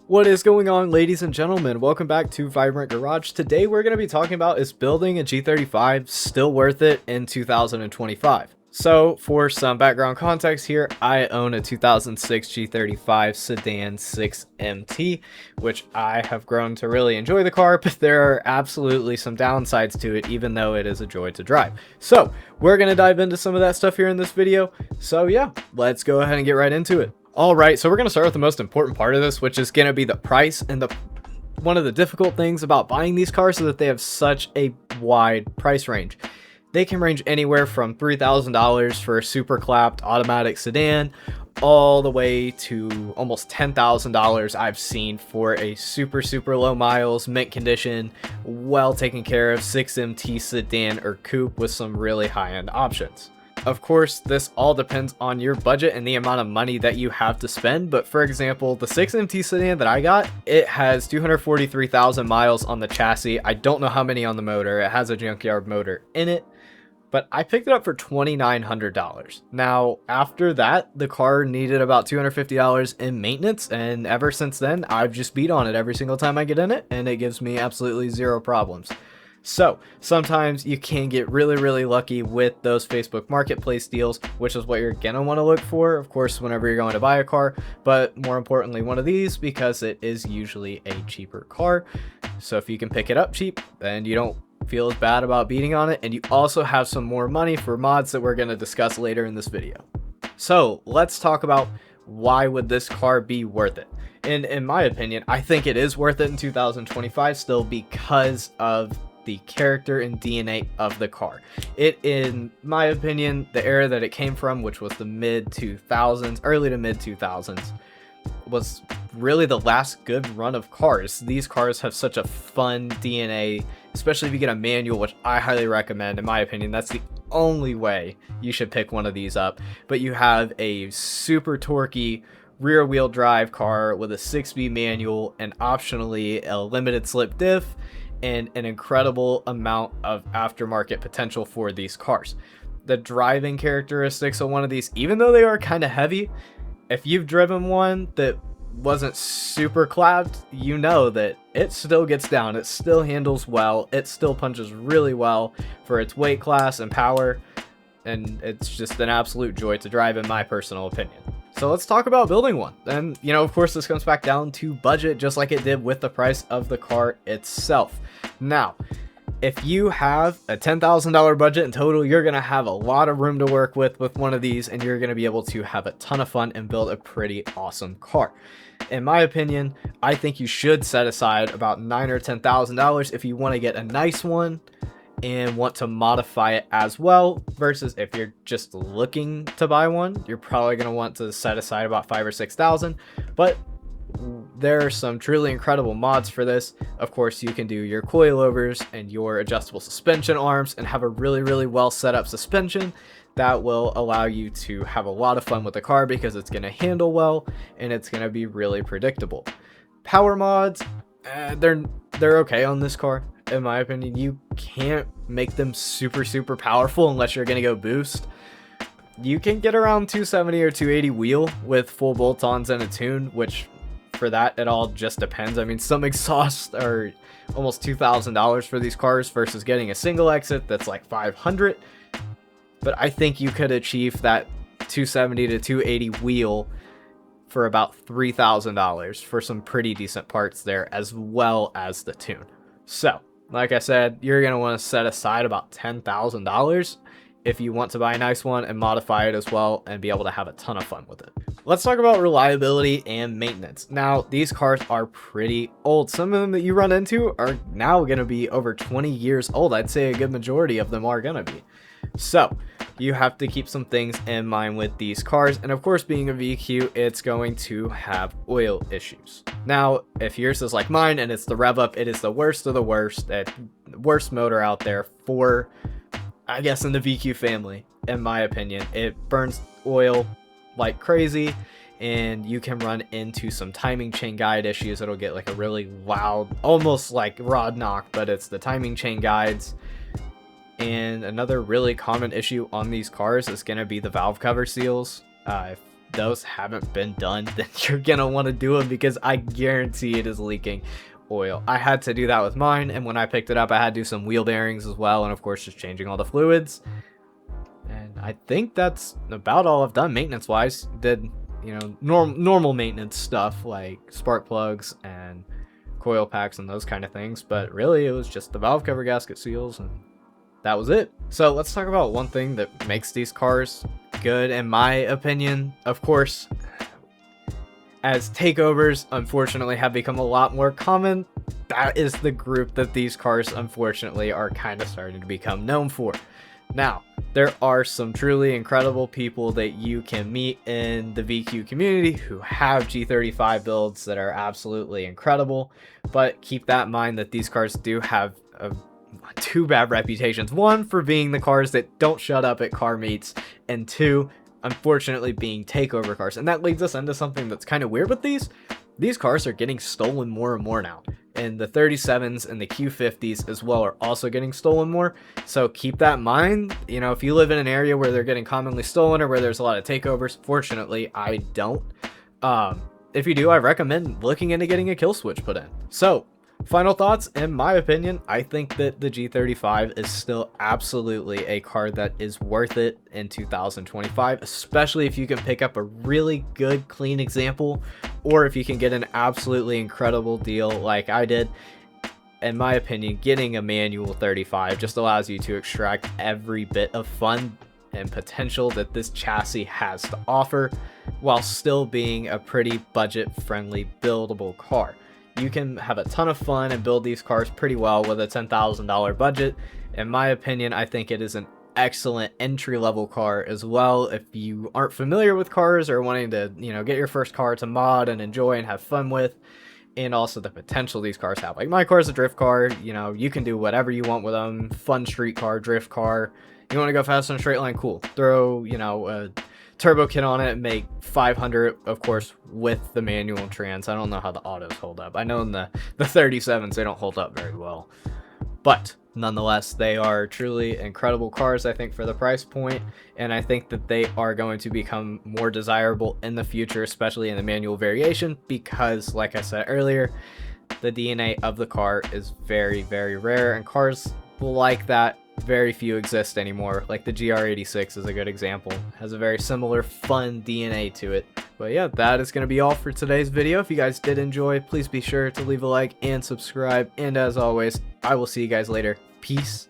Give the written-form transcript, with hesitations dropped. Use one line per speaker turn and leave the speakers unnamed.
What is going on, ladies and gentlemen? Welcome back to Vibrant Garage. Today we're going to be talking about, is building a G35 still worth it in 2025? So for some background context here, I own a 2006 G35 sedan 6MT, which I have grown to really enjoy the car, but there are absolutely some downsides to it, even though it is a joy to drive. So we're going to dive into some of that stuff here in this video. So yeah, let's go ahead and get right into it. Alright, so we're going to start with the most important part of this, which is going to be the price. And one of the difficult things about buying these cars is that they have such a wide price range. They can range anywhere from $3,000 for a super clapped automatic sedan all the way to almost $10,000 I've seen for a super low miles, mint condition, well taken care of 6MT sedan or coupe with some really high-end options. Of course, this all depends on your budget and the amount of money that you have to spend, but for example, the 6MT sedan that I got, it has 243,000 miles on the chassis. I don't know how many on the motor. It has a junkyard motor in it, but I picked it up for $2,900. Now, after that, the car needed about $250 in maintenance, and ever since then, I've just beat on it every single time I get in it, and it gives me absolutely zero problems. So sometimes you can get really lucky with those Facebook Marketplace deals, which is what you're gonna want to look for, of course, whenever you're going to buy a car, but more importantly, one of these, because it is usually a cheaper car. So if you can pick it up cheap, then you don't feel as bad about beating on it, and you also have some more money for mods that we're going to discuss later in this video. So let's talk about why would this car be worth it. And in my opinion, I think it is worth it in 2025 still, because of the character and DNA of the car. It, in my opinion, the era that it came from, which was the mid 2000s, early to mid 2000s, was really the last good run of cars. These cars have such a fun DNA, especially if you get a manual, which I highly recommend. In my opinion, that's the only way you should pick one of these up. But you have a super torquey rear wheel drive car with a 6-speed manual and optionally a limited slip diff and an incredible amount of aftermarket potential for these cars. The driving characteristics of one of these, even though they are kind of heavy, if you've driven one that wasn't super clapped, you know that it still gets down, it still handles well, it still punches really well for its weight class and power, and it's just an absolute joy to drive, in my personal opinion. So let's talk about building one. And, you know, of course, this comes back down to budget, just like it did with the price of the car itself. Now, if you have a $10,000 budget in total, you're going to have a lot of room to work with one of these, and you're going to be able to have a ton of fun and build a pretty awesome car. In my opinion, I think you should set aside about $9,000 or $10,000 if you want to get a nice one and want to modify it as well, versus if you're just looking to buy one, you're probably going to want to set aside about $5,000 or $6,000. But there are some truly incredible mods for this. Of course, you can do your coilovers and your adjustable suspension arms and have a really well set up suspension that will allow you to have a lot of fun with the car, because it's going to handle well and it's going to be really predictable. Power mods, they're okay on this car. In my opinion, you can't make them super powerful unless you're going to go boost. You can get around 270 or 280 wheel with full bolt-ons and a tune, which for that, it all just depends. I mean, some exhausts are almost $2,000 for these cars versus getting a single exit that's like $500. But I think you could achieve that 270 to 280 wheel for about $3,000 for some pretty decent parts there, as well as the tune. So, like I said, you're going to want to set aside about $10,000 if you want to buy a nice one and modify it as well and be able to have a ton of fun with it. Let's talk about reliability and maintenance. Now, these cars are pretty old. Some of them that you run into are now going to be over 20 years old. I'd say a good majority of them are going to be. So you have to keep some things in mind with these cars. And of course, being a VQ, it's going to have oil issues. Now, if yours is like mine and it's the rev up, it is the worst of the worst, worst motor out there for, I guess, in the VQ family, in my opinion. It burns oil like crazy, and you can run into some timing chain guide issues. It'll get like a really loud, almost like rod knock, but it's the timing chain guides. And another really common issue on these cars is going to be the valve cover seals. If those haven't been done, then you're gonna want to do them, because I guarantee it is leaking oil. I had to do that with mine, and when I picked it up, I had to do some wheel bearings as well, and of course just changing all the fluids. And I think that's about all I've done maintenance wise. Did, you know, normal maintenance stuff like spark plugs and coil packs and those kind of things, but really it was just the valve cover gasket seals, and that was it. So let's talk about one thing that makes these cars good, in my opinion. Of course, as takeovers unfortunately have become a lot more common, that is the group that these cars unfortunately are kind of starting to become known for. Now, there are some truly incredible people that you can meet in the VQ community who have G35 builds that are absolutely incredible, but keep that in mind that these cars do have two bad reputations. One, for being the cars that don't shut up at car meets, and two, unfortunately being takeover cars. And that leads us into something that's kind of weird with these. These cars are getting stolen more and more now, and the 37s and the Q50s as well are also getting stolen more. So keep that in mind. You know, if you live in an area where they're getting commonly stolen or where there's a lot of takeovers, fortunately I don't. If you do, I recommend looking into getting a kill switch put in. So final thoughts, in my opinion, I think that the G35 is still absolutely a car that is worth it in 2025, especially if you can pick up a really good, clean example, or if you can get an absolutely incredible deal like I did. In my opinion, getting a manual 35 just allows you to extract every bit of fun and potential that this chassis has to offer, while still being a pretty budget-friendly, buildable car. You can have a ton of fun and build these cars pretty well with a $10,000 budget. In my opinion, I think it is an excellent entry-level car as well if you aren't familiar with cars or wanting to, you know, get your first car to mod and enjoy and have fun with, and also the potential these cars have. Like my car is a drift car, you know, you can do whatever you want with them. Fun street car, drift car. You want to go fast on a straight line, cool. Throw, you know, a turbo kit on it and make 500, of course, with the manual trans. I don't know how the autos hold up. I know in the 37s they don't hold up very well, but nonetheless they are truly incredible cars, I think, for the price point, and I think that they are going to become more desirable in the future, especially in the manual variation, because like I said earlier, the DNA of the car is very, very rare, and cars like that, very few exist anymore. Like the GR86 is a good example, has a very similar fun DNA to it. But yeah, that is going to be all for today's video. If you guys did enjoy, please be sure to leave a like and subscribe, and as always, I will see you guys later. Peace